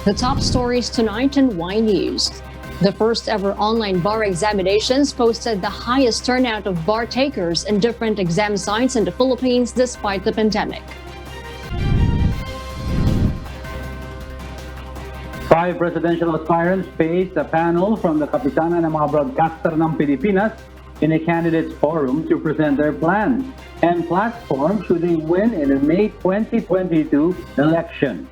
The top stories tonight in Y News. The first ever online bar examinations posted the highest turnout of bar takers in different exam sites in the Philippines despite the pandemic. 5 presidential aspirants faced a panel from the Kapitana ng mga Broadcaster ng Pilipinas in a candidates forum to present their plans and platform should they win in the May 2022 election.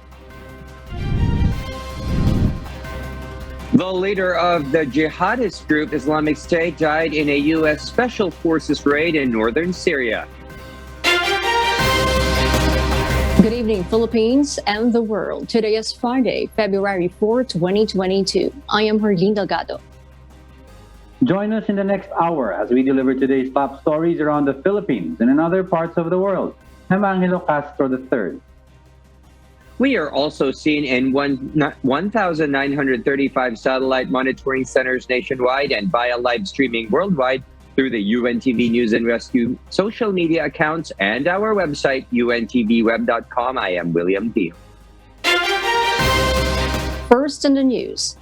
The leader of the jihadist group Islamic State died in a U.S. Special Forces raid in northern Syria. Good evening, Philippines and the world. Today is Friday, February 4, 2022. I am Herlene Delgado. Join us in the next hour as we deliver today's top stories around the Philippines and in other parts of the world. I'm Angelo Castro III. We are also seen in 1,935 satellite monitoring centers nationwide and via live streaming worldwide through the UNTV News and Rescue social media accounts and our website, untvweb.com. I am William Dio. First in the news.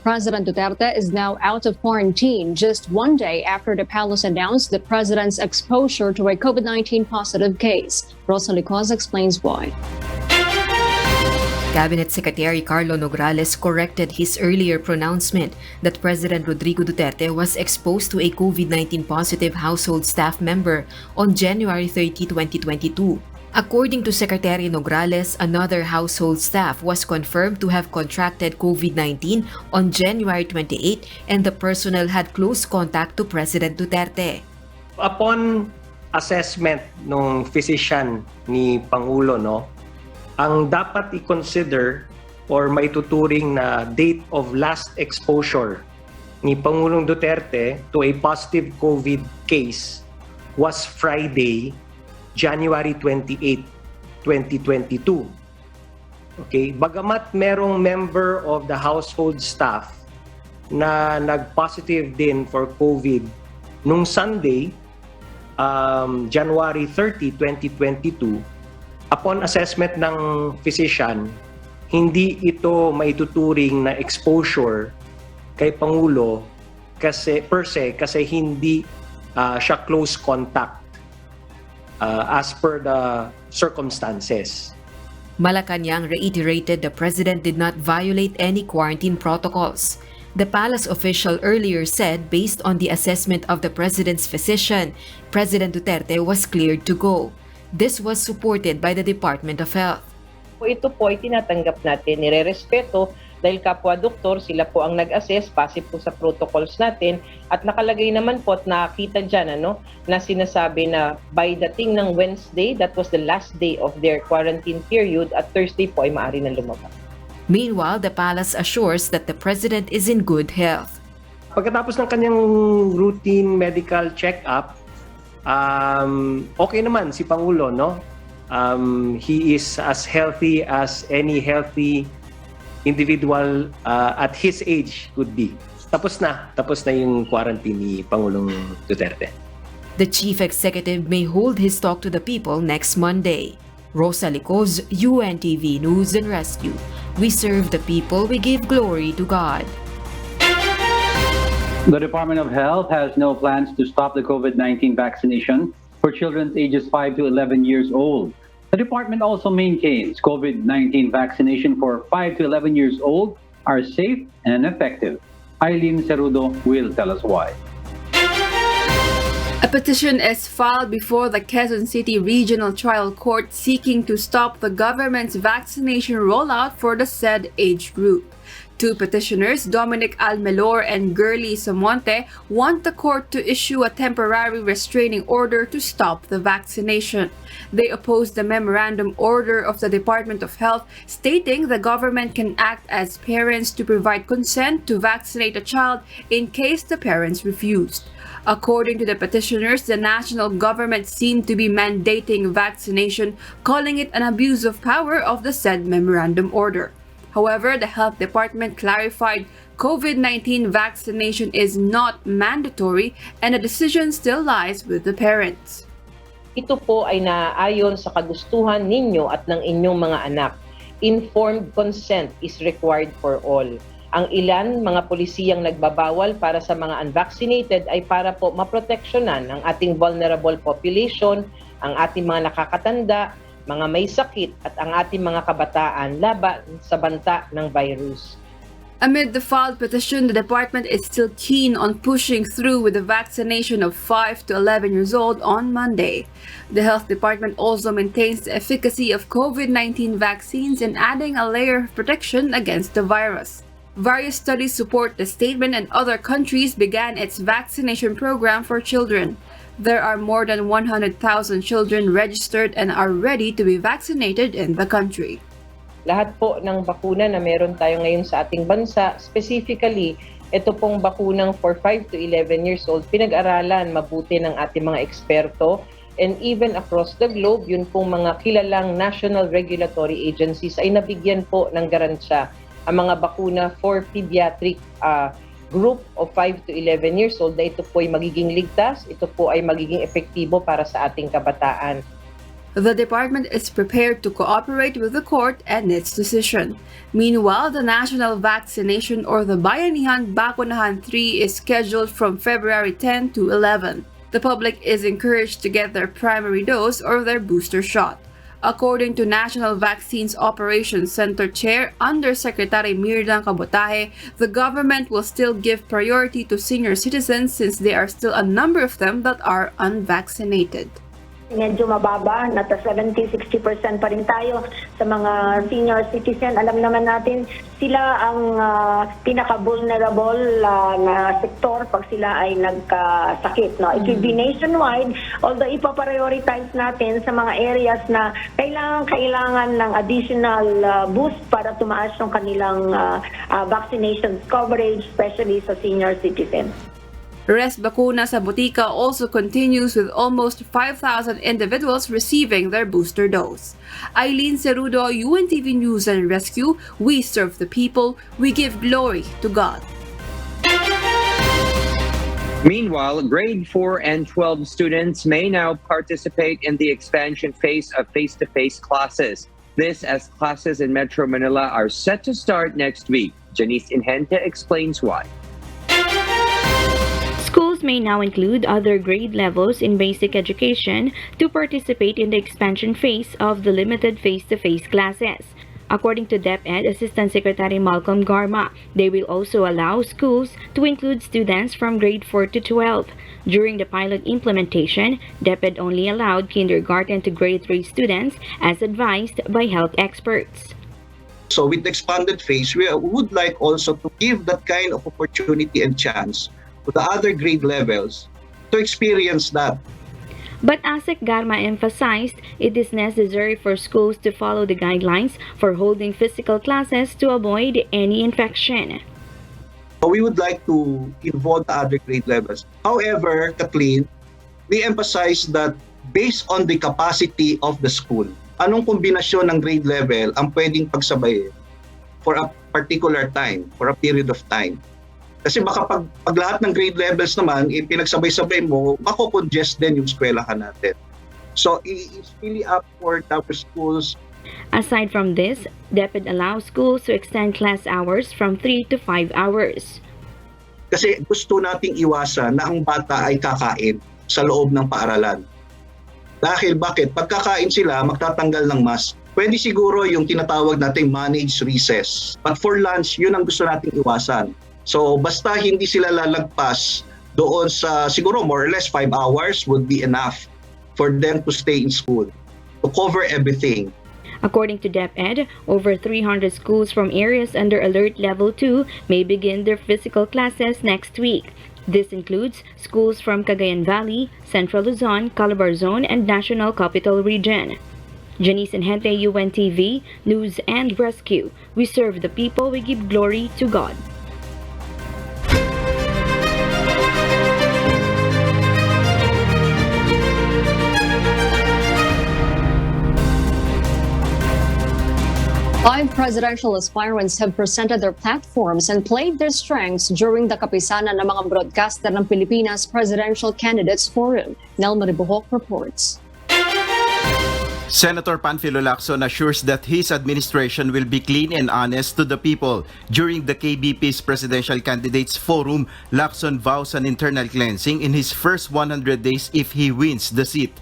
President Duterte is now out of quarantine just one day after the palace announced the president's exposure to a COVID-19 positive case. Rosa Licos explains why. Cabinet Secretary Carlo Nograles corrected his earlier pronouncement that President Rodrigo Duterte was exposed to a COVID-19 positive household staff member on January 30, 2022. According to Secretary Nograles, another household staff was confirmed to have contracted COVID-19 on January 28 and the personnel had close contact to President Duterte. Upon assessment ng physician ni Pangulo, ang dapat i-consider or maituturing na date of last exposure ni Pangulong Duterte to a positive COVID case was Friday, January 28, 2022. Okay, bagamat merong member of the household staff na nag-positive din for COVID nung Sunday, January 30, 2022, upon assessment ng physician, hindi ito maituturing na exposure kay Pangulo kasi per se kasi hindi siya close contact as per the circumstances. Malacanang reiterated the president did not violate any quarantine protocols. The palace official earlier said based on the assessment of the president's physician, President Duterte was cleared to go. This was supported by the Department of Health. Ito po ay tinatanggap natin, nire-respeto dahil kapwa-doktor, sila po ang nag-assess, base po sa protocols natin at nakalagay naman po at nakita dyan na sinasabi na by dating ng Wednesday, that was the last day of their quarantine period at Thursday po ay maaari na lumabas. Meanwhile, the palace assures that the president is in good health. Pagkatapos ng kanyang routine medical check-up, okay naman si Pangulo, he is as healthy as any healthy individual at his age could be. Tapos na yung quarantine ni Pangulong Duterte. The chief executive may hold his talk to the people next Monday. Rosa Licos, UNTV News and Rescue. We serve the people, we give glory to God. The Department of Health has no plans to stop the COVID-19 vaccination for children ages 5 to 11 years old. The department also maintains COVID-19 vaccination for 5 to 11 years old are safe and effective. Eileen Cerudo will tell us why. A petition is filed before the Quezon City Regional Trial Court seeking to stop the government's vaccination rollout for the said age group. Two petitioners, Dominic Almelor and Gurley Samonte, want the court to issue a temporary restraining order to stop the vaccination. They oppose the memorandum order of the Department of Health stating the government can act as parents to provide consent to vaccinate a child in case the parents refused. According to the petitioners, the national government seemed to be mandating vaccination, calling it an abuse of power of the said memorandum order. However, the Health Department clarified COVID-19 vaccination is not mandatory and the decision still lies with the parents. Ito po ay naaayon sa kagustuhan ninyo at ng inyong mga anak. informed consent is required for all. Ang ilan, mga pulisiyang nagbabawal para sa mga unvaccinated ay para po maproteksyonan ang ating vulnerable population, ang ating mga nakakatanda, mga may sakit at ang ating mga kabataan laban sa banta ng virus. Amid the filed petition, the department is still keen on pushing through with the vaccination of 5 to 11 years old on Monday. The health department also maintains the efficacy of COVID-19 vaccines in adding a layer of protection against the virus. Various studies support the statement, and other countries began its vaccination program for children. There are more than 100,000 children registered and are ready to be vaccinated in the country. Lahat po ng bakuna na meron tayo ngayon sa ating bansa, specifically, ito pong bakunang for 5 to 11 years old, pinag-aralan mabuti ng ating mga eksperto, and even across the globe, yun pong mga kilalang national regulatory agencies ay nabigyan po ng garansya. Ang mga bakuna for pediatric group of 5 to 11 years old na ito po ay magiging ligtas, ito po ay magiging epektibo para sa ating kabataan. The department is prepared to cooperate with the court and its decision. Meanwhile, the national vaccination or the Bayanihan Bakunahan 3 is scheduled from February 10 to 11. The public is encouraged to get their primary dose or their booster shot. According to National Vaccines Operations Center Chair Undersecretary Mirdan Kabotahe, the government will still give priority to senior citizens since there are still a number of them that are unvaccinated. Medyo mababa, nasa 70-60% pa rin tayo sa mga senior citizen. Alam naman natin, sila ang pinaka-vulnerable na sektor pag sila ay nagkasakit. No? It will be nationwide, although ipaprioritize natin sa mga areas na kailangan ng additional boost para tumaas yung kanilang vaccination coverage, especially sa senior citizens. Rest Bakuna sa Botica also continues with almost 5,000 individuals receiving their booster dose. Eileen Cerudo, UNTV News and Rescue, we serve the people, we give glory to God. Meanwhile, grade 4 and 12 students may now participate in the expansion phase of face-to-face classes. This as classes in Metro Manila are set to start next week. Janice Inhente explains why. Schools may now include other grade levels in basic education to participate in the expansion phase of the limited face-to-face classes. According to DepEd Assistant Secretary Malcolm Garma, they will also allow schools to include students from grade 4 to 12. During the pilot implementation, DepEd only allowed kindergarten to grade 3 students as advised by health experts. So with the expanded phase, we would like also to give that kind of opportunity and chance to the other grade levels to experience that. But ASEC Garma emphasized it is necessary for schools to follow the guidelines for holding physical classes to avoid any infection. We would like to involve the other grade levels. However, Kathleen, we emphasize that based on the capacity of the school, anong kombinasyon ng grade level ang pwedeng pagsabayin for a particular time, for a period of time. Kasi baka pag lahat ng grade levels naman, pinagsabay-sabay mo, mako-congest din yung eskwelahan natin. So, it's really up for our schools. Aside from this, DepEd allows schools to extend class hours from 3 to 5 hours. Kasi gusto nating iwasan na ang bata ay kakain sa loob ng paaralan. Dahil bakit? Pagkakain sila, magtatanggal ng mask. Pwede siguro yung tinatawag nating managed recess. But for lunch, yun ang gusto nating iwasan. So basta hindi sila lalagpas doon sa siguro more or less 5 hours would be enough for them to stay in school, to cover everything. According to DepEd, over 300 schools from areas under Alert Level 2 may begin their physical classes next week. This includes schools from Cagayan Valley, Central Luzon, Calabar Zone, and National Capital Region. Janice Inhente, UNTV, News and Rescue. We serve the people, we give glory to God. Five presidential aspirants have presented their platforms and played their strengths during the kapisanan ng mga broadcaster ng Pilipinas Presidential Candidates Forum. Nel Maribuhok reports. Senator Panfilo Lacson assures that his administration will be clean and honest to the people. During the KBP's Presidential Candidates Forum, Lacson vows an internal cleansing in his first 100 days if he wins the seat.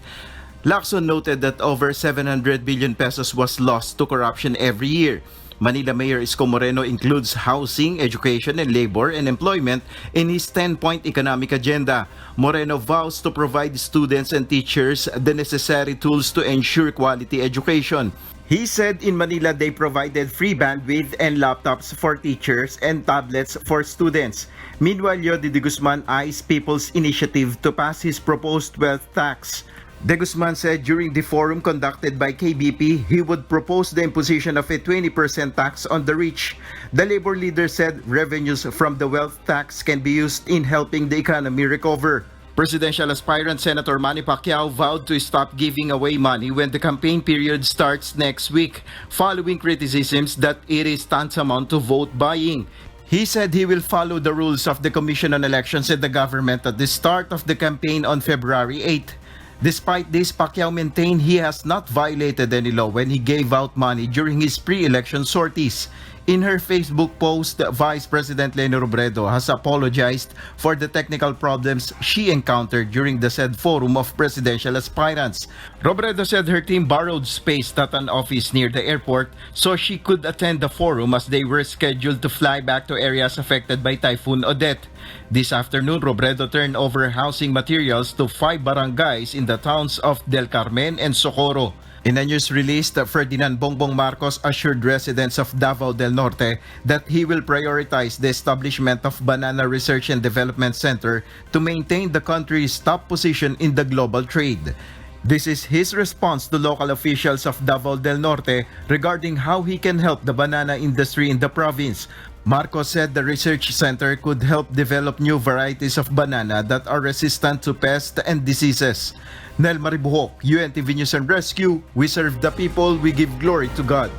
Lacson noted that over 700 billion pesos was lost to corruption every year. Manila Mayor Isko Moreno includes housing, education, and labor and employment in his 10-point economic agenda. Moreno vows to provide students and teachers the necessary tools to ensure quality education. He said in Manila they provided free bandwidth and laptops for teachers and tablets for students. Meanwhile, Yodi de Guzman eyes People's Initiative to pass his proposed wealth tax. De Guzman said during the forum conducted by KBP, he would propose the imposition of a 20% tax on the rich. The labor leader said revenues from the wealth tax can be used in helping the economy recover. Presidential aspirant Senator Manny Pacquiao vowed to stop giving away money when the campaign period starts next week, following criticisms that it is tantamount to vote buying. He said he will follow the rules of the Commission on Elections and the government at the start of the campaign on February 8th. Despite this, Pacquiao maintained he has not violated any law when he gave out money during his pre-election sorties. In her Facebook post, Vice President Leni Robredo has apologized for the technical problems she encountered during the said forum of presidential aspirants. Robredo said her team borrowed space at an office near the airport so she could attend the forum as they were scheduled to fly back to areas affected by Typhoon Odette. This afternoon, Robredo turned over housing materials to 5 barangays in the towns of Del Carmen and Socorro. In a news release, Ferdinand Bongbong Marcos assured residents of Davao del Norte that he will prioritize the establishment of Banana Research and Development Center to maintain the country's top position in the global trade. This is his response to local officials of Davao del Norte regarding how he can help the banana industry in the province. Marcos said the research center could help develop new varieties of banana that are resistant to pests and diseases. Nel Maribuhok, UNTV News and Rescue. We serve the people, we give glory to God.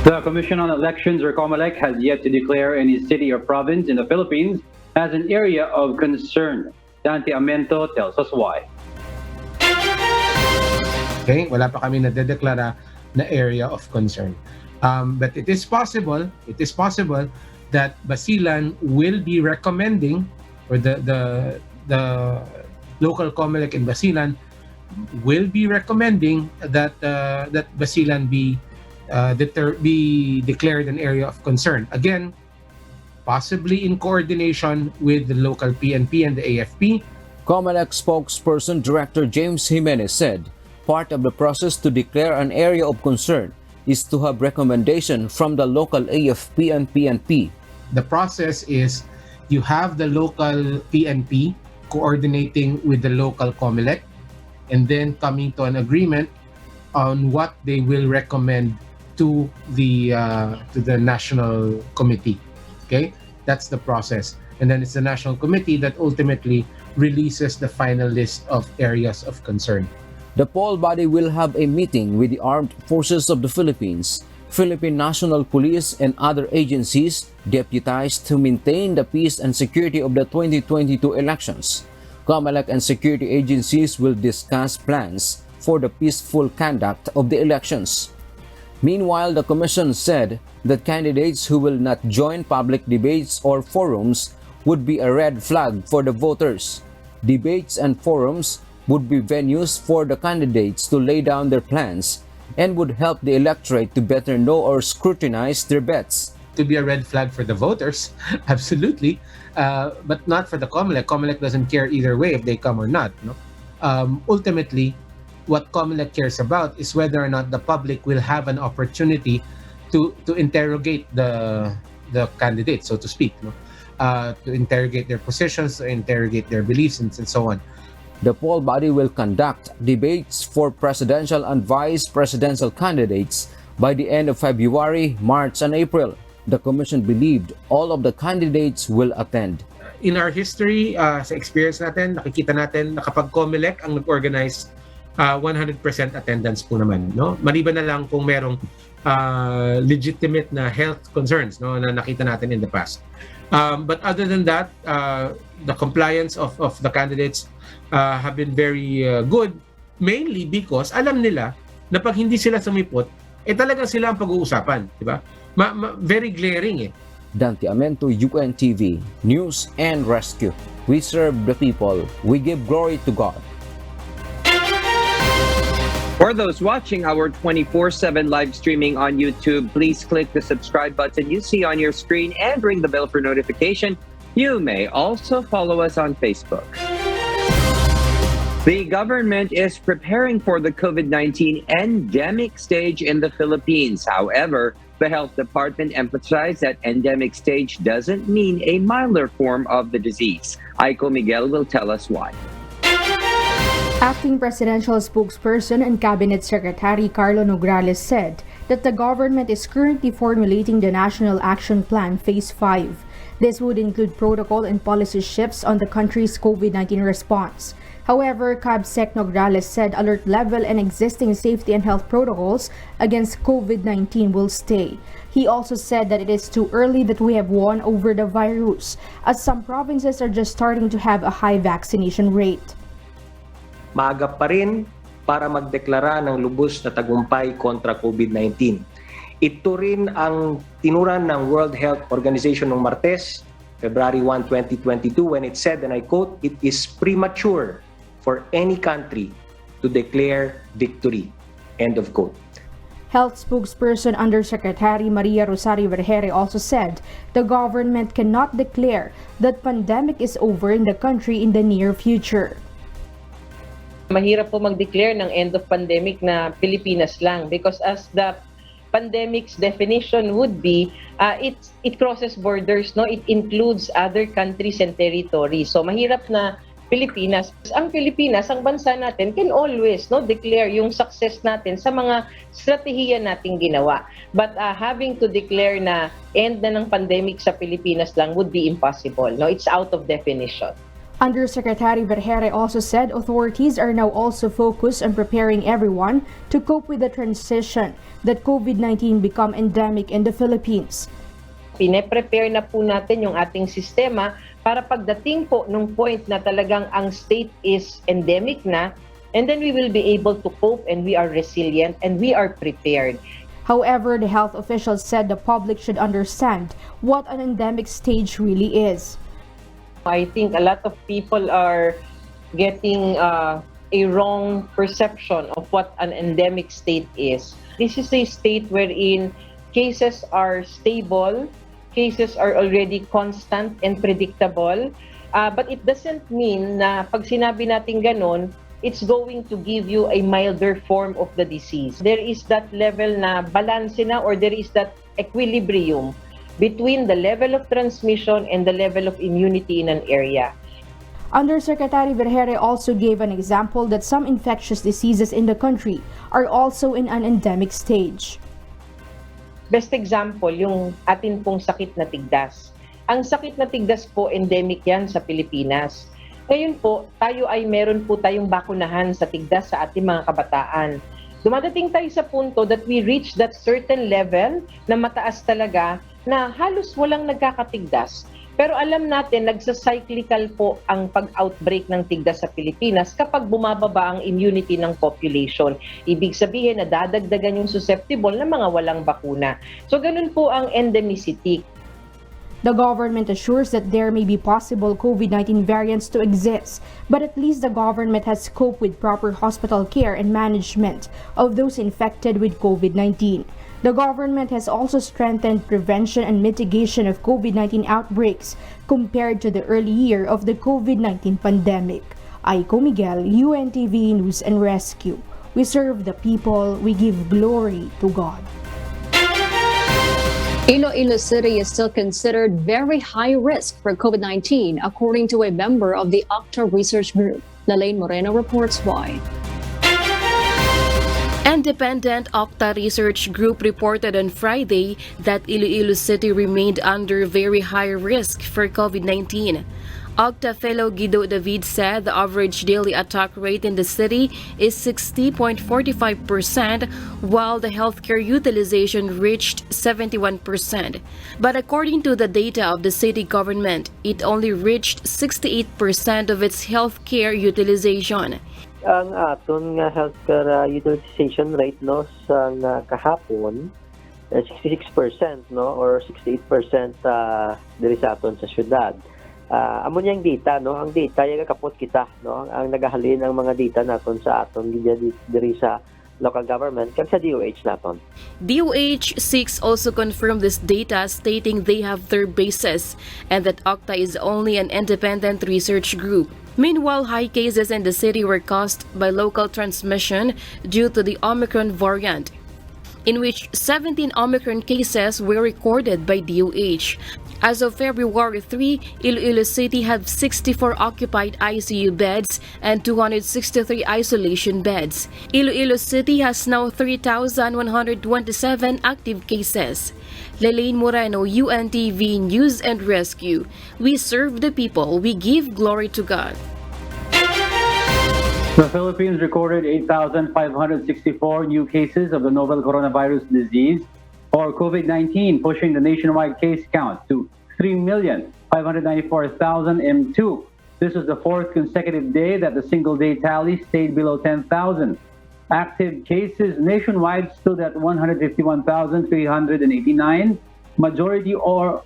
The Commission on Elections, or COMELEC, has yet to declare any city or province in the Philippines as an area of concern. Dante Amento tells us why. Okay, wala pa kami nadedeklara na area of concern. But it is possible that Basilan will be recommending, or the local COMELEC in Basilan will be recommending that that Basilan be declared an area of concern. Again, possibly in coordination with the local PNP and the AFP. COMELEC spokesperson Director James Jimenez said, part of the process to declare an area of concern is to have recommendation from the local AFP and PNP. The process is you have the local PNP coordinating with the local COMELEC and then coming to an agreement on what they will recommend to the national committee. Okay, that's the process, and then it's the national committee that ultimately releases the final list of areas of concern. The poll body will have a meeting with the Armed Forces of the Philippines, Philippine National Police, and other agencies deputized to maintain the peace and security of the 2022 elections. COMELEC and security agencies will discuss plans for the peaceful conduct of the elections. Meanwhile, the Commission said that candidates who will not join public debates or forums would be a red flag for the voters. Debates and forums would be venues for the candidates to lay down their plans and would help the electorate to better know or scrutinize their bets. To be a red flag for the voters, absolutely, but not for the COMELEC. COMELEC doesn't care either way if they come or not. No? Ultimately, what COMELEC cares about is whether or not the public will have an opportunity to interrogate the candidates, so to speak, no? To interrogate their positions, to interrogate their beliefs, and so on. The poll body will conduct debates for presidential and vice presidential candidates by the end of February, March, and April. The Commission believed all of the candidates will attend. In our history, sa experience natin, nakikita natin na kapag COMELEC ang nag-organize, 100% attendance po naman. No? Maliban na lang kung merong legitimate na health concerns, no, na nakita natin in the past. But other than that, the compliance of the candidates have been very good. Mainly because alam nila na pag hindi sila sumipot, talagang sila ang pag-uusapan, di ba? Very glaring eh. Dante Amento, UNTV, News and Rescue. We serve the people. We give glory to God. For those watching our 24/7 live streaming on YouTube, please click the subscribe button you see on your screen and ring the bell for notification. You may also follow us on Facebook. The government is preparing for the COVID-19 endemic stage in the Philippines. However, the health department emphasized that endemic stage doesn't mean a milder form of the disease. Aiko Miguel will tell us why. Acting Presidential Spokesperson and Cabinet Secretary Carlo Nograles said that the government is currently formulating the National Action Plan Phase 5. This would include protocol and policy shifts on the country's COVID-19 response. However, CABSEC Nograles said alert level and existing safety and health protocols against COVID-19 will stay. He also said that it is too early that we have won over the virus, as some provinces are just starting to have a high vaccination rate. Maaga pa rin para magdeklara ng lubos na tagumpay kontra COVID-19. Ito rin ang tinuran ng World Health Organization noong Martes, February 1, 2022, when it said, and I quote, "It is premature for any country to declare victory." End of quote. Health spokesperson Undersecretary Maria Rosario Vergere also said the government cannot declare that pandemic is over in the country in the near future. Mahirap po mag-declare ng end of pandemic na Pilipinas lang because as the pandemic's definition would be, it crosses borders, no? It includes other countries and territories. So mahirap na Pilipinas. Ang Pilipinas, ang bansa natin, can always declare yung success natin sa mga strategiya nating ginawa. But having to declare na end na ng pandemic sa Pilipinas lang would be impossible. No? It's out of definition. Undersecretary Vergere also said authorities are now also focused on preparing everyone to cope with the transition that COVID-19 become endemic in the Philippines. Pine-prepare na po natin yung ating sistema para pagdating po nung point na talagang ang state is endemic na, and then we will be able to cope and we are resilient and we are prepared. However, the health officials said the public should understand what an endemic stage really is. I think a lot of people are getting a wrong perception of what an endemic state is. This is a state wherein cases are stable, cases are already constant and predictable, but it doesn't mean na pag sinabi natin ganon, it's going to give you a milder form of the disease. There is that level na balance na, or there is that equilibrium between the level of transmission and the level of immunity in an area. Undersecretary Vergere also gave an example that some infectious diseases in the country are also in an endemic stage. Best example, yung atin pong sakit na tigdas. Ang sakit na tigdas po, endemic yan sa Pilipinas. Ngayon po, tayo ay meron po tayong bakunahan sa tigdas sa ating mga kabataan. Dumadating tayo sa punto that we reach that certain level na mataas talaga na halos walang nagkakatigdas. Pero alam natin, nagsa-cyclical po ang pag-outbreak ng tigdas sa Pilipinas kapag bumababa ang immunity ng population. Ibig sabihin na dadagdagan yung susceptible na mga walang bakuna. So ganun po ang endemicity. The government assures that there may be possible COVID-19 variants to exist, but at least the government has coped with proper hospital care and management of those infected with COVID-19. The government has also strengthened prevention and mitigation of COVID-19 outbreaks compared to the early year of the COVID-19 pandemic. Aiko Miguel, UNTV News and Rescue. We serve the people, we give glory to God. Iloilo City is still considered very high risk for COVID-19, according to a member of the Octa Research Group. Lalaine Moreno reports why. Independent Octa Research Group reported on Friday that Iloilo City remained under very high risk for COVID-19. Octa fellow Guido David said the average daily attack rate in the city is 60.45%, while the healthcare utilization reached 71%. But according to the data of the city government, it only reached 68% of its healthcare utilization. ang aton nga healthcare utilization rate no sa kahapon 66% no or 68% diri sa aton sa syudad. Amo niyang data no, ang data yaga kapot kita no, ang nagahalin ang mga data naton sa aton diri sa local government kag sa DOH naton. DOH-6 also confirmed this data, stating they have their basis and that OCTA is only an independent research group. Meanwhile, high cases in the city were caused by local transmission due to the Omicron variant, in which 17 Omicron cases were recorded by DOH. As of February 3, Iloilo City had 64 occupied ICU beds and 263 isolation beds. Iloilo City has now 3,127 active cases. Lelaine Moreno, UNTV News and Rescue. We serve the people, we give glory to God. The Philippines recorded 8,564 new cases of the novel coronavirus disease, or COVID-19, pushing the nationwide case count to 3,594,002. This was the fourth consecutive day that the single-day tally stayed below 10,000. Active cases nationwide stood at 151,389. Majority or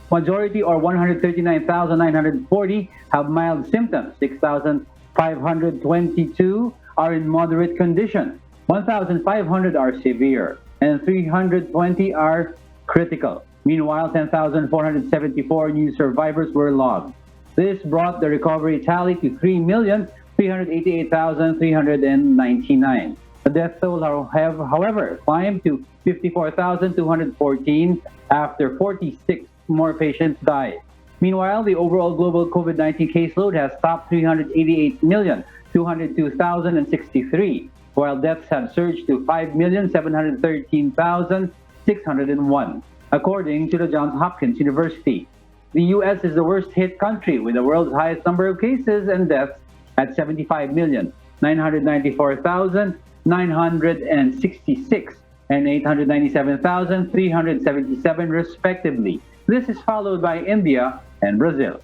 139,940 have mild symptoms. 6,522 are in moderate condition. 1,500 are severe, and 320 are critical. Meanwhile, 10,474 new survivors were logged. This brought the recovery tally to 3,388,399. The death toll have, however, climbed to 54,214 after 46 more patients died. Meanwhile, the overall global COVID-19 caseload has topped 388,202,063, while deaths have surged to 5,713,601, according to the Johns Hopkins University. The U.S. is the worst hit country with the world's highest number of cases and deaths at 75,994,966 and 897,377 respectively. This is followed by India and Brazil.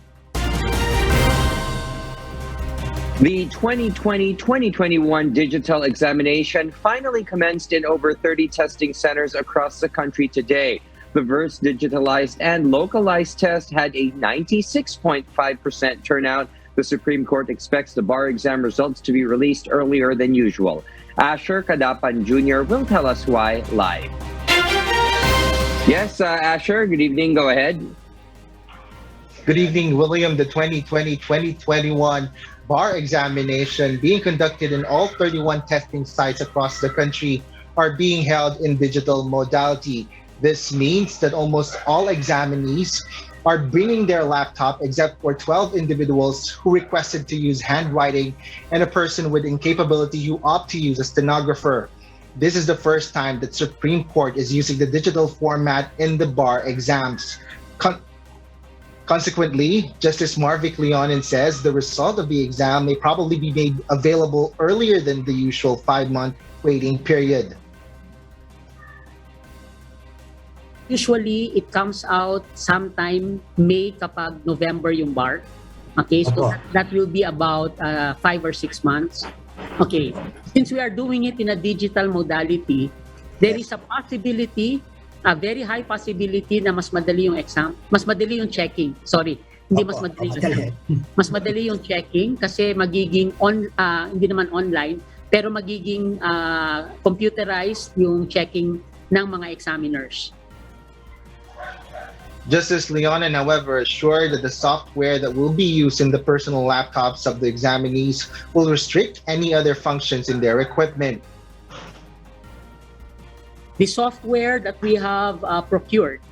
The 2020-2021 digital examination finally commenced in over 30 testing centers across the country today. The first digitalized and localized test had a 96.5% turnout. The Supreme Court expects the bar exam results to be released earlier than usual. Asher Kadapan Jr. will tell us why live. Yes, Asher, good evening. Go ahead. Good evening, William. The 2020-2021 bar examination being conducted in all 31 testing sites across the country are being held in digital modality. This means that almost all examinees are bringing their laptop except for 12 individuals who requested to use handwriting and a person with incapability who opt to use a stenographer. This is the first time that Supreme Court is using the digital format in the bar exams. Consequently, Justice Marvick Leonin says the result of the exam may probably be made available earlier than the usual 5-month waiting period. Usually, it comes out sometime May kapag November yung bar. Okay, so that will be about 5 or 6 months. Okay, since we are doing it in a digital modality, there is a possibility, a very high possibility na mas madali yung exam, mas madali yung checking. Sorry, hindi mas madali yung exam. Mas madali yung checking kasi magiging hindi naman online, pero magiging computerized yung checking ng mga examiners. Justice Leonin, however, assured that the software that will be used in the personal laptops of the examinees will restrict any other functions in their equipment. The software that we have procured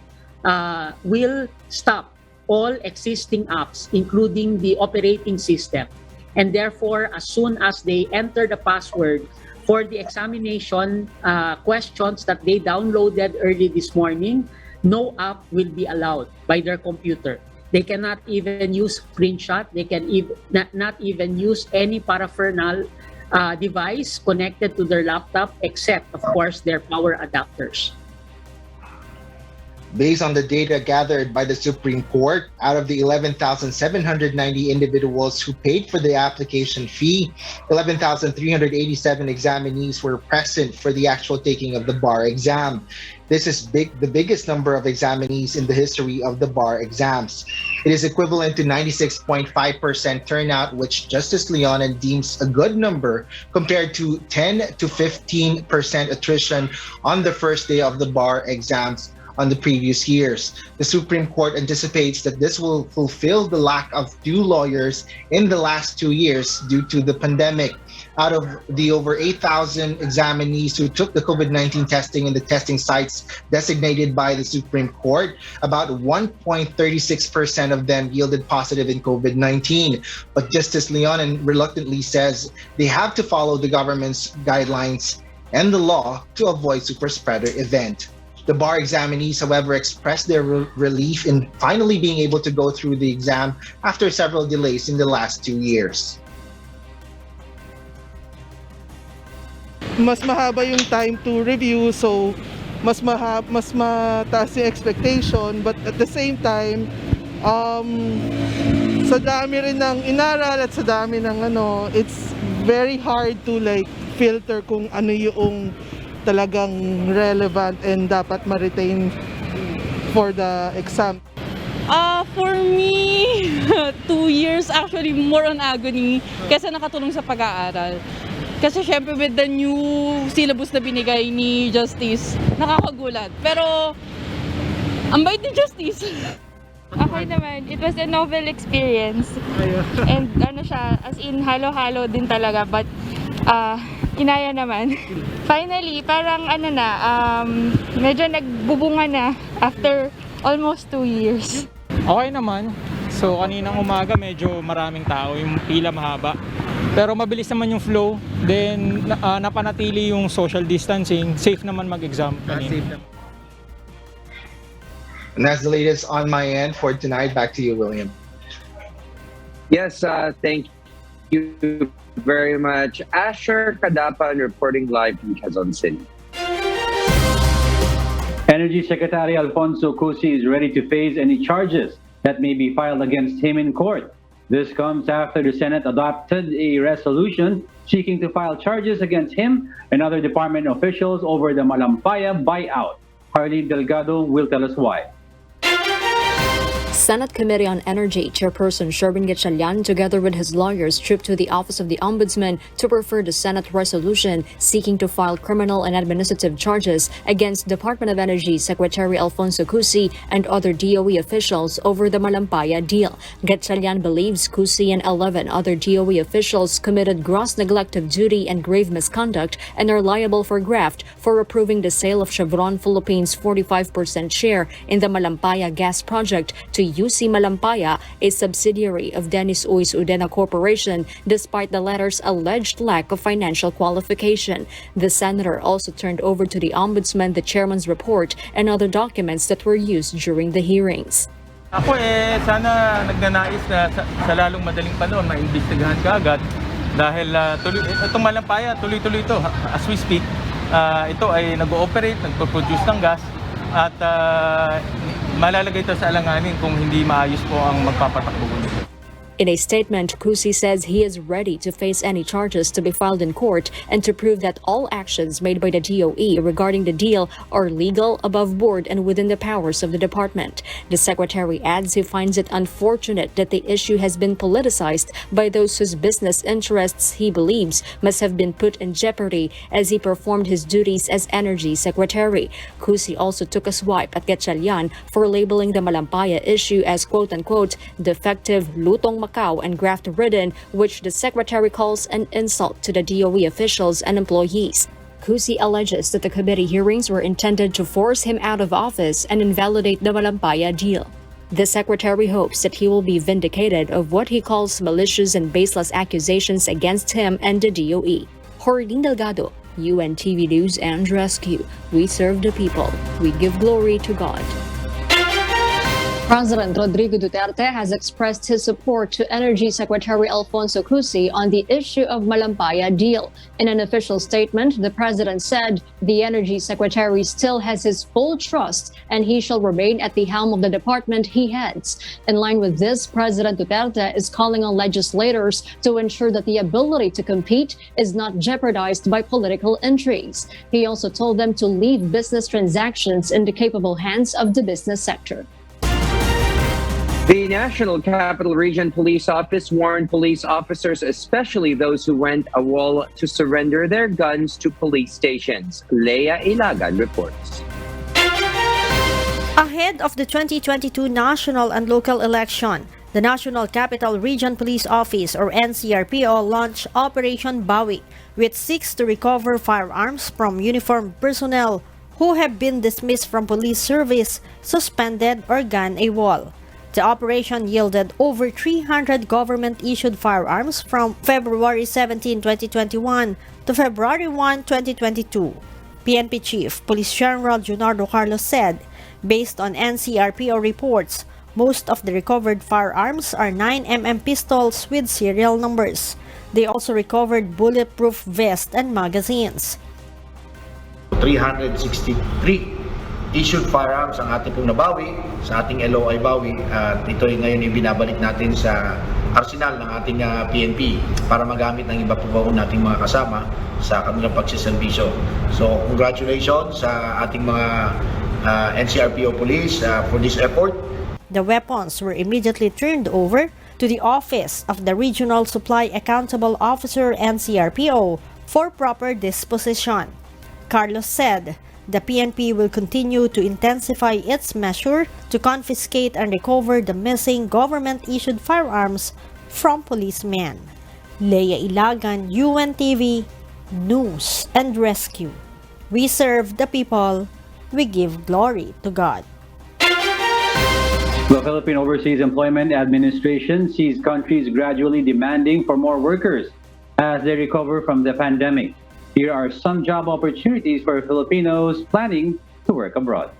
will stop all existing apps, including the operating system. And therefore, as soon as they enter the password for the examination questions that they downloaded early this morning, no app will be allowed by their computer. They cannot even use screenshot. They can not even use any peripheral device connected to their laptop, except, of course, their power adapters. Based on the data gathered by the Supreme Court, out of the 11,790 individuals who paid for the application fee, 11,387 examinees were present for the actual taking of the bar exam. This is the biggest number of examinees in the history of the bar exams. It is equivalent to 96.5% turnout, which Justice Leonen deems a good number compared to 10 to 15% attrition on the first day of the bar exams on the previous years. The Supreme Court anticipates that this will fulfill the lack of due lawyers in the last 2 years due to the pandemic. Out of the over 8,000 examinees who took the COVID-19 testing in the testing sites designated by the Supreme Court, about 1.36% of them yielded positive in COVID-19. But Justice Leonen reluctantly says they have to follow the government's guidelines and the law to avoid super spreader event. The bar examinees, however, expressed their relief in finally being able to go through the exam after several delays in the last 2 years. Mas mahaba yung time to review, so mas mataas yung expectation, but at the same time, sa dami rin ng inaral at sa dami ng it's very hard to like filter kung ano yung talagang relevant and dapat ma-retain for the exam. For me, 2 years actually more on agony kaysa nakatulong sa pag-aaral. Kasi syempre with the new syllabus na binigay ni Justice, nakakagulat. Pero, ang bait ni Justice. Okay naman, it was a novel experience. And as in halo-halo din talaga, but kinaya naman. Finally, parang medyo nagbubunga na after almost 2 years. Okay naman. So kaninang umaga medyo maraming tao, yung pila mahaba. Pero mabilis naman yung flow. Then napanatili yung social distancing. Safe naman mag-exam kanina. And that's the latest on my end for tonight. Back to you, William. Yes, thank you very much. Asher Kadapan reporting live from Quezon City. Energy Secretary Alfonso Cusi is ready to face any charges that may be filed against him in court. This comes after the Senate adopted a resolution seeking to file charges against him and other department officials over the Malampaya buyout. Harleen Delgado will tell us why. Senate Committee on Energy Chairperson Gatchalian, together with his lawyers, trooped to the Office of the Ombudsman to refer the Senate resolution seeking to file criminal and administrative charges against Department of Energy Secretary Alfonso Cusi and other DOE officials over the Malampaya deal. Gatchalian believes Cusi and 11 other DOE officials committed gross neglect of duty and grave misconduct and are liable for graft for approving the sale of Chevron Philippines' 45% share in the Malampaya gas project to UC Malampaya, a subsidiary of Dennis Uys Udena Corporation, despite the latter's alleged lack of financial qualification. The senator also turned over to the Ombudsman the chairman's report and other documents that were used during the hearings. Ako sana nagnanais na sa lalong madaling panahon maimbestigahan kaagad dahil itong Malampaya tuloy-tuloy ito as we speak. Ito ay nag-ooperate, nagpo-produce ng gas at malalagay ito sa alanganin kung hindi maayos po ang magpapatakbo nito. In a statement, Cusi says he is ready to face any charges to be filed in court and to prove that all actions made by the DOE regarding the deal are legal, above board, and within the powers of the department. The secretary adds he finds it unfortunate that the issue has been politicized by those whose business interests he believes must have been put in jeopardy as he performed his duties as energy secretary. Cusi also took a swipe at Gatchalian for labeling the Malampaya issue as quote-unquote defective, lutong Macau and graft-ridden, which the secretary calls an insult to the DOE officials and employees. Cusi alleges that the committee hearings were intended to force him out of office and invalidate the Malampaya deal. The secretary hopes that he will be vindicated of what he calls malicious and baseless accusations against him and the DOE. Harleen Delgado, UNTV News and Rescue. We serve the people. We give glory to God. President Rodrigo Duterte has expressed his support to Energy Secretary Alfonso Cusi on the issue of Malampaya deal. In an official statement, the president said the Energy Secretary still has his full trust and he shall remain at the helm of the department he heads. In line with this, President Duterte is calling on legislators to ensure that the ability to compete is not jeopardized by political intrigues. He also told them to leave business transactions in the capable hands of the business sector. The National Capital Region Police Office warned police officers, especially those who went AWOL, to surrender their guns to police stations. Leia Ilagan reports. Ahead of the 2022 national and local election, the National Capital Region Police Office or NCRPO launched Operation Bawi, which seeks to recover firearms from uniformed personnel who have been dismissed from police service, suspended, or gone AWOL. The operation yielded over 300 government-issued firearms from February 17, 2021 to February 1, 2022. PNP Chief Police General Junardo Carlos said, based on NCRPO reports, most of the recovered firearms are 9mm pistols with serial numbers. They also recovered bulletproof vests and magazines. 363 issued firearms ang ating pong nabawi sa ating LOI Bawi at ito ay ngayon binabalik natin sa arsenal ng ating PNP para magamit ng iba pa po nating mga kasama sa kanilang pagsiservisyo. So congratulations sa ating mga NCRPO Police for this effort. The weapons were immediately turned over to the Office of the Regional Supply Accountable Officer NCRPO for proper disposition. Carlos said, the PNP will continue to intensify its measure to confiscate and recover the missing government-issued firearms from policemen. Leia Ilagan, UNTV, News and Rescue. We serve the people, we give glory to God. The Philippine Overseas Employment Administration sees countries gradually demanding for more workers as they recover from the pandemic. Here are some job opportunities for Filipinos planning to work abroad.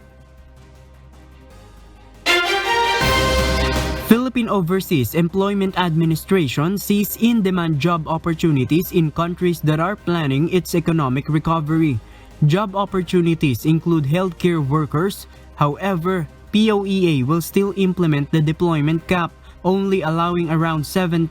Philippine Overseas Employment Administration sees in-demand job opportunities in countries that are planning its economic recovery. Job opportunities include healthcare workers. However, POEA will still implement the deployment cap, only allowing around 7,000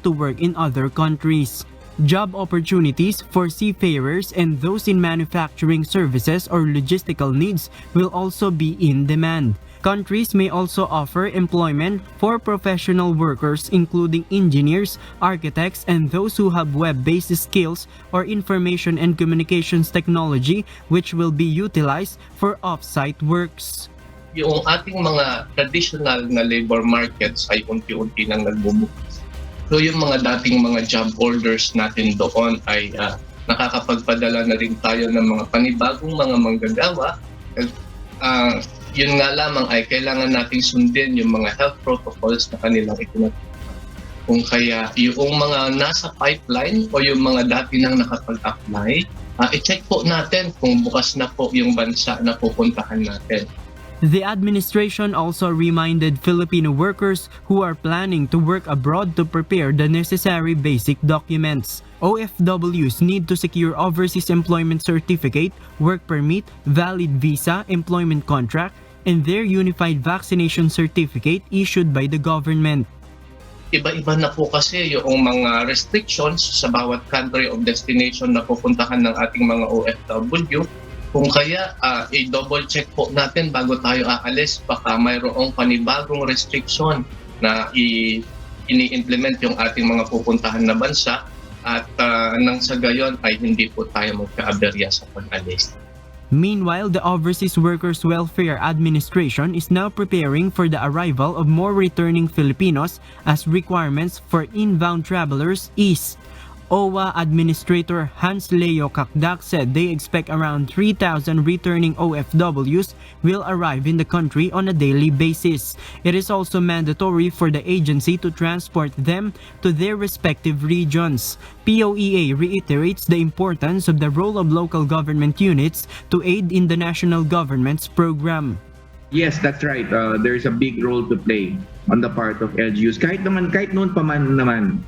to work in other countries. Job opportunities for seafarers and those in manufacturing services or logistical needs will also be in demand. Countries may also offer employment for professional workers including engineers, architects, and those who have web-based skills or information and communications technology which will be utilized for off-site works. Yung ating mga traditional na labor markets ay unti-unti nang nagbubukas. So yung mga dating mga job orders natin doon ay nakakapagpadala na rin tayo ng mga panibagong mga manggagawa. Yun nga lamang ay kailangan nating sundin yung mga health protocols na kanilang itinatapos. Kung kaya yung mga nasa pipeline o yung mga dati nang nakapag-apply, i-check po natin kung bukas na po yung bansa na pupuntahan natin. The administration also reminded Filipino workers who are planning to work abroad to prepare the necessary basic documents. OFWs need to secure overseas employment certificate, work permit, valid visa, employment contract, and their unified vaccination certificate issued by the government. Iba-iba na po kasi yung mga restrictions sa bawat country of destination na pupuntahan ng ating mga OFW. Kung kaya, i-double check po natin bago tayo aalis, baka mayroong panibagong restriction na ini-implement yung ating mga pupuntahan na bansa at nang sa gayon ay hindi po tayo magka-aberya sa pag-alis. Meanwhile, the Overseas Workers Welfare Administration is now preparing for the arrival of more returning Filipinos as requirements for inbound travelers ease. OWA Administrator Hans Leo Kakdak said they expect around 3,000 returning OFWs will arrive in the country on a daily basis. It is also mandatory for the agency to transport them to their respective regions. POEA reiterates the importance of the role of local government units to aid in the national government's program. Yes, that's right. There's a big role to play on the part of LGUs. Kahit noon pa man naman,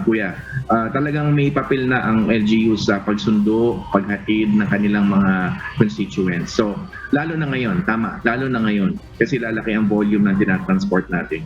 kuya, talagang may papel na ang LGUs sa pagsundo, paghatid ng kanilang mga constituents. So, lalo na ngayon, lalo na ngayon, kasi lalaki ang volume na tinatransport natin.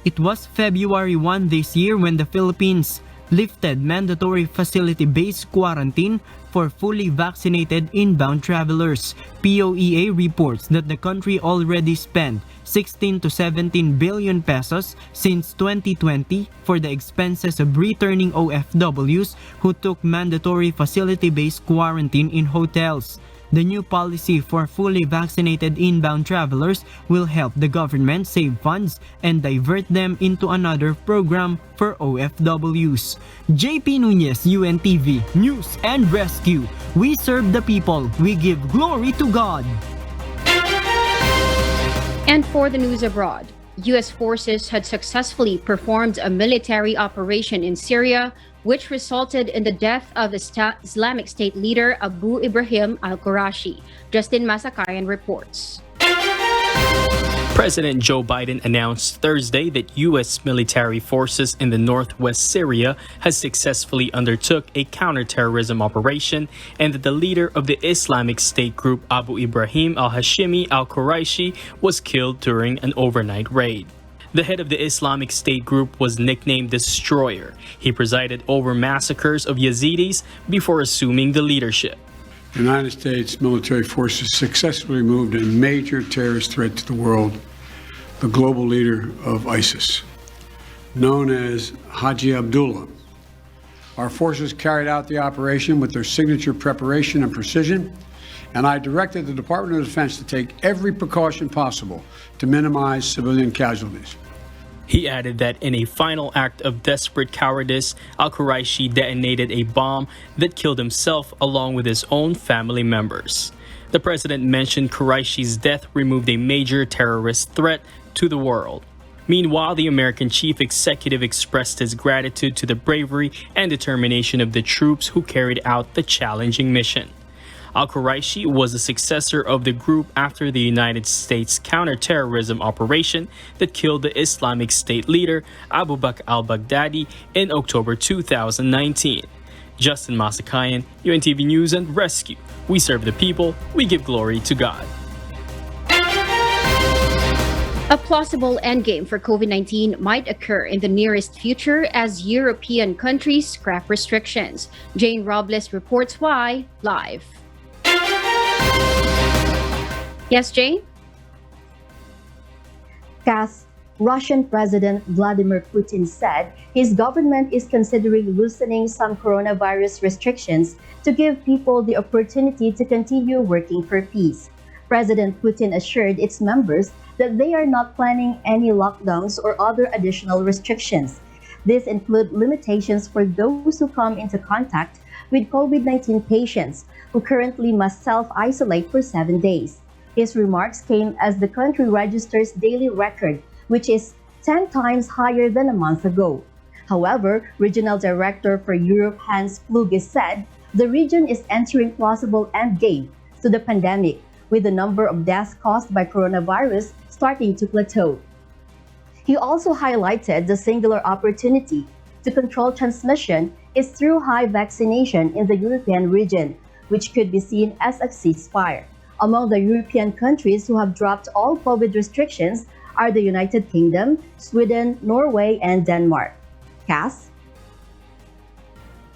It was February 1 this year when the Philippines lifted mandatory facility-based quarantine for fully vaccinated inbound travelers. POEA reports that the country already spent 16 to 17 billion pesos since 2020 for the expenses of returning OFWs who took mandatory facility-based quarantine in hotels. The new policy for fully vaccinated inbound travelers will help the government save funds and divert them into another program for OFWs. JP Nunez, UNTV, News and Rescue. We serve the people. We give glory to God. And for the news abroad, U.S. forces had successfully performed a military operation in Syria, which resulted in the death of Islamic State leader Abu Ibrahim al-Qurashi. Justin Masakayan reports. President Joe Biden announced Thursday that U.S. military forces in the northwest Syria has successfully undertook a counterterrorism operation and that the leader of the Islamic State group Abu Ibrahim al-Hashimi al-Quraishi was killed during an overnight raid. The head of the Islamic State group was nicknamed Destroyer. He presided over massacres of Yazidis before assuming the leadership. The United States military forces successfully removed a major terrorist threat to the world, the global leader of ISIS, known as Haji Abdullah. Our forces carried out the operation with their signature preparation and precision, and I directed the Department of Defense to take every precaution possible to minimize civilian casualties. He added that in a final act of desperate cowardice, al-Quraishi detonated a bomb that killed himself along with his own family members. The president mentioned Quraishi's death removed a major terrorist threat to the world. Meanwhile, the American chief executive expressed his gratitude to the bravery and determination of the troops who carried out the challenging mission. Al-Quraishi was the successor of the group after the United States counterterrorism operation that killed the Islamic State leader Abu Bakr al-Baghdadi in October 2019. Justin Masakayan, UNTV News and Rescue. We serve the people, we give glory to God. A plausible endgame for COVID-19 might occur in the nearest future as European countries scrap restrictions. Jane Robles reports why live. Yes, Jane? Cass, Russian President Vladimir Putin said his government is considering loosening some coronavirus restrictions to give people the opportunity to continue working for peace. President Putin assured its members that they are not planning any lockdowns or other additional restrictions. These include limitations for those who come into contact with COVID-19 patients who currently must self-isolate for 7 days. His remarks came as the country registers daily record, which is 10 times higher than a month ago. However, Regional Director for Europe Hans Kluge said the region is entering plausible endgame to the pandemic, with the number of deaths caused by coronavirus starting to plateau. He also highlighted the singular opportunity to control transmission is through high vaccination in the European region, which could be seen as a ceasefire. Among the European countries who have dropped all COVID restrictions are the United Kingdom, Sweden, Norway, and Denmark. Cass?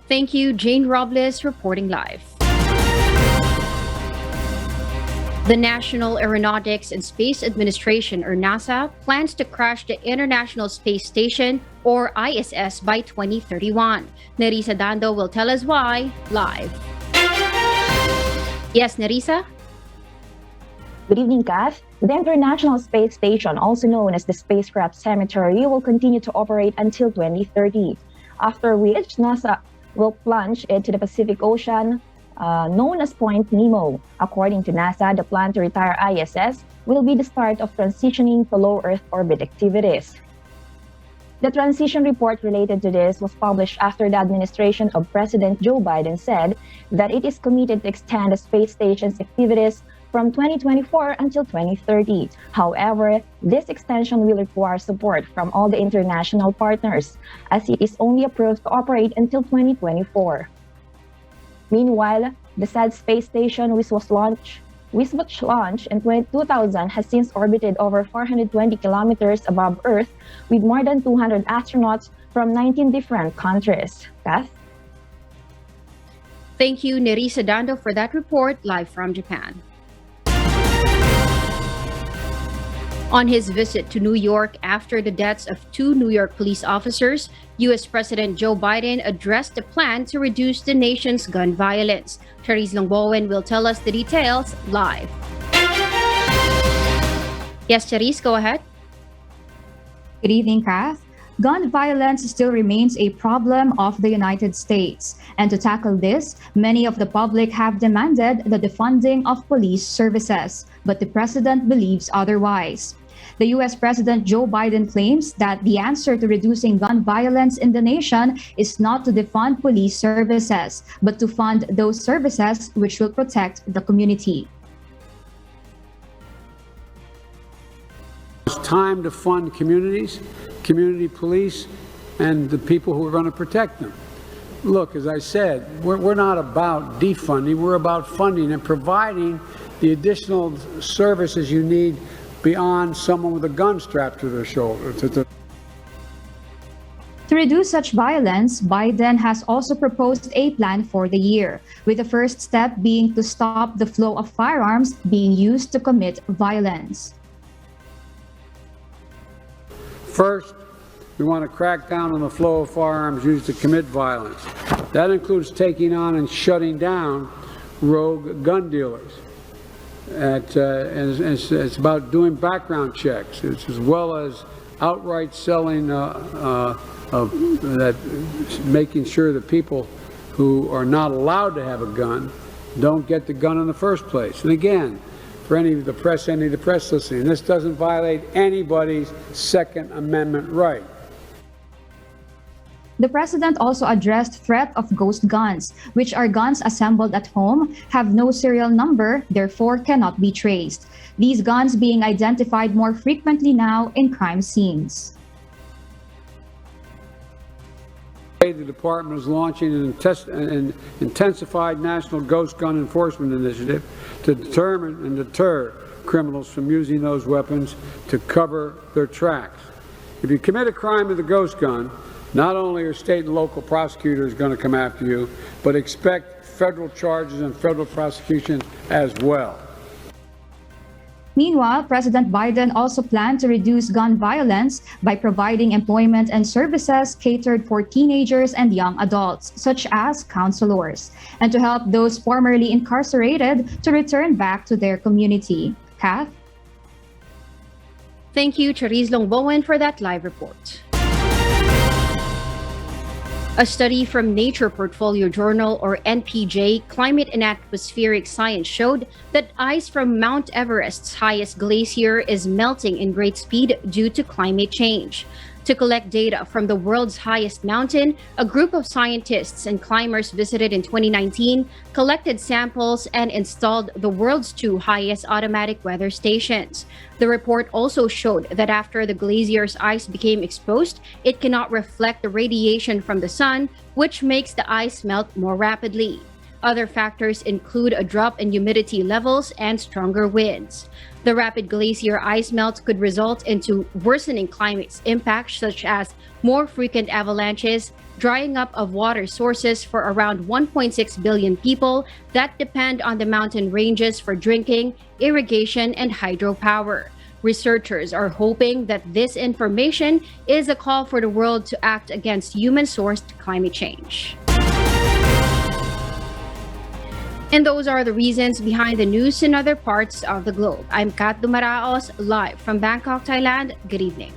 Thank you, Jane Robles reporting live. The National Aeronautics and Space Administration, or NASA, plans to crash the International Space Station, or ISS, by 2031. Nerissa Dando will tell us why live. Yes, Nerissa? Good evening, Kath. The International Space Station, also known as the Spacecraft Cemetery, will continue to operate until 2030, after which NASA will plunge into the Pacific Ocean, known as Point Nemo. According to NASA, the plan to retire ISS will be the start of transitioning to low Earth orbit activities. The transition report related to this was published after the administration of President Joe Biden said that it is committed to extend the space station's activities from 2024 until 2030. However, this extension will require support from all the international partners, as it is only approved to operate until 2024. Meanwhile, the said space station, which was launched in 2000, has since orbited over 420 kilometers above Earth with more than 200 astronauts from 19 different countries. Kath? Thank you, Nerissa Dando, for that report live from Japan. On his visit to New York after the deaths of 2 New York police officers, U.S. President Joe Biden addressed a plan to reduce the nation's gun violence. Therese Longbowen will tell us the details live. Yes, Therese, go ahead. Good evening, Kath. Gun violence still remains a problem of the United States. And to tackle this, many of the public have demanded the defunding of police services. But the president believes otherwise. The U.S. President Joe Biden claims that the answer to reducing gun violence in the nation is not to defund police services, but to fund those services which will protect the community. It's time to fund communities, community police, and the people who are going to protect them. Look, as I said, we're not about defunding, we're about funding and providing the additional services you need beyond someone with a gun strapped to their shoulder. To reduce such violence, Biden has also proposed a plan for the year, with the first step being to stop the flow of firearms being used to commit violence. First, we want to crack down on the flow of firearms used to commit violence. That includes taking on and shutting down rogue gun dealers. And it's about doing background checks, as well as outright selling, making sure that people who are not allowed to have a gun don't get the gun in the first place. And again, for any of the press listening, this doesn't violate anybody's Second Amendment right. The president also addressed threat of ghost guns, which are guns assembled at home, have no serial number, therefore cannot be traced. These guns being identified more frequently now in crime scenes. The department is launching an intensified national ghost gun enforcement initiative to determine and deter criminals from using those weapons to cover their tracks. If you commit a crime with a ghost gun, not only are state and local prosecutors going to come after you, but expect federal charges and federal prosecution as well. Meanwhile, President Biden also planned to reduce gun violence by providing employment and services catered for teenagers and young adults, such as counselors, and to help those formerly incarcerated to return back to their community. Kath? Thank you, Therese Longbowen, for that live report. A study from Nature Portfolio Journal, or NPJ, Climate and Atmospheric Science showed that ice from Mount Everest's highest glacier is melting in great speed due to climate change. To collect data from the world's highest mountain, a group of scientists and climbers visited in 2019, collected samples, and installed the world's 2 highest automatic weather stations. The report also showed that after the glacier's ice became exposed, it cannot reflect the radiation from the sun, which makes the ice melt more rapidly. Other factors include a drop in humidity levels and stronger winds. The rapid glacier ice melt could result into worsening climate impacts such as more frequent avalanches, drying up of water sources for around 1.6 billion people that depend on the mountain ranges for drinking, irrigation, and hydropower. Researchers are hoping that this information is a call for the world to act against human-sourced climate change. And those are the reasons behind the news in other parts of the globe. I'm Kat Dumaraos, live from Bangkok, Thailand. Good evening.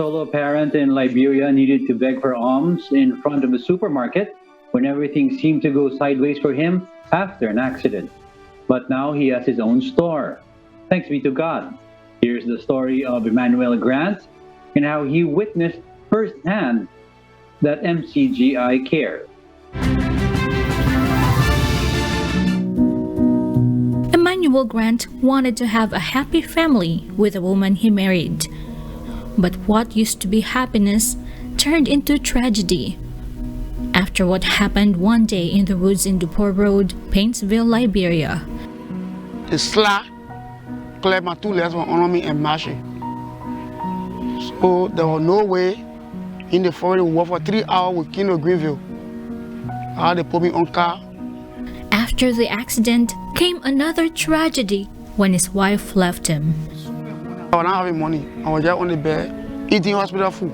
solo parent in Liberia needed to beg for alms in front of a supermarket when everything seemed to go sideways for him after an accident. But now he has his own store. Thanks be to God. Here's the story of Emmanuel Grant and how he witnessed firsthand that MCGI cared. Emmanuel Grant wanted to have a happy family with the woman he married. But what used to be happiness turned into tragedy after what happened one day in the woods in Dupor Road, Paintsville, Liberia. The slap cleared my two legs from under me and mashed. So there was no way in the forest to walk for 3 hours with Kino Greenville. I had to put me on car. After the accident came another tragedy when his wife left him. I was not having money. I was just on the bed eating hospital food.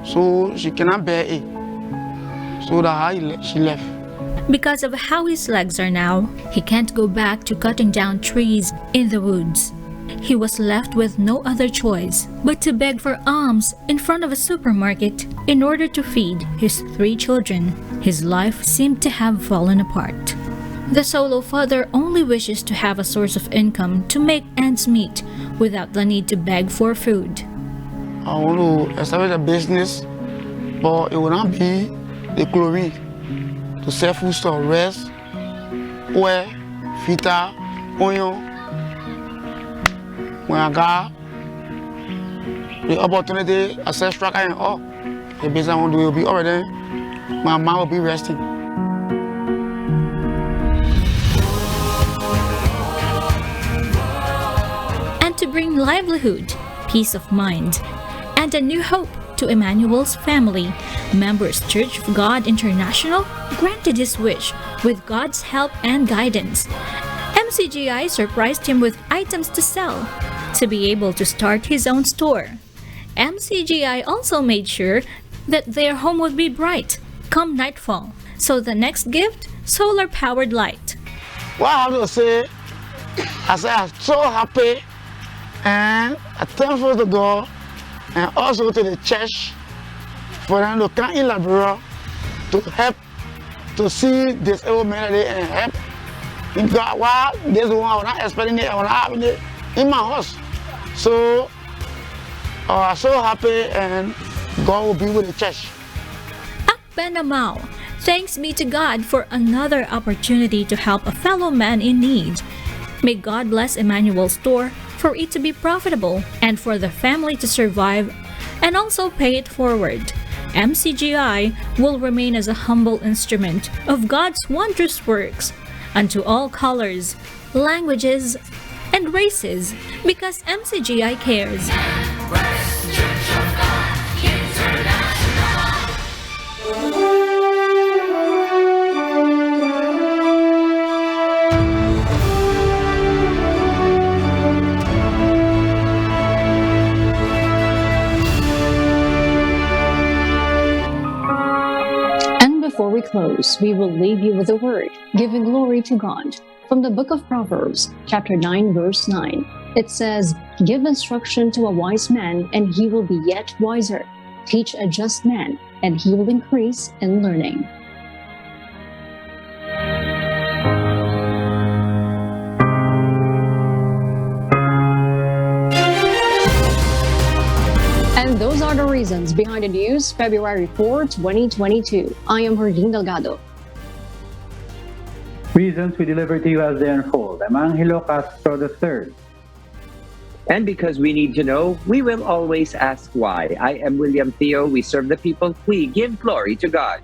So she cannot bear it. So she left. Because of how his legs are now, he can't go back to cutting down trees in the woods. He was left with no other choice but to beg for alms in front of a supermarket in order to feed his 3 children. His life seemed to have fallen apart. The solo father only wishes to have a source of income to make ends meet without the need to beg for food. I want to establish a business, but it will not be the chlorine to sell food store, rice, oil, fita, onion. When I got the opportunity, I sell striker and all. The business I want to do will be over there. My mind will be resting. And to bring livelihood, peace of mind, and a new hope to Emmanuel's family, Members Church of God International granted his wish with God's help and guidance. MCGI surprised him with items to sell to be able to start his own store. MCGI also made sure that their home would be bright come nightfall. So the next gift, solar-powered light. What I have to say, I'm so happy and I'm thankful to God and also to the church for them to come in Liberia to help to see this old man and help. God, wow, this one I was not expecting it, I was not having it in my house. So I'm so happy and God will be with the church. Akbenamao, thanks be to God for another opportunity to help a fellow man in need. May God bless Emmanuel's store for it to be profitable and for the family to survive and also pay it forward. MCGI will remain as a humble instrument of God's wondrous works unto all colors, languages, and races, because MCGI cares. Before we close, we will leave you with a word, giving glory to God. From the book of Proverbs, chapter 9, verse 9, it says, "Give instruction to a wise man, and he will be yet wiser. Teach a just man, and he will increase in learning." And those are the reasons behind the news, February 4, 2022. I am Herdine Delgado. Reasons we deliver to you as they unfold. I'm Angelo Castro III. And because we need to know, we will always ask why. I am William Theo. We serve the people. We give glory to God.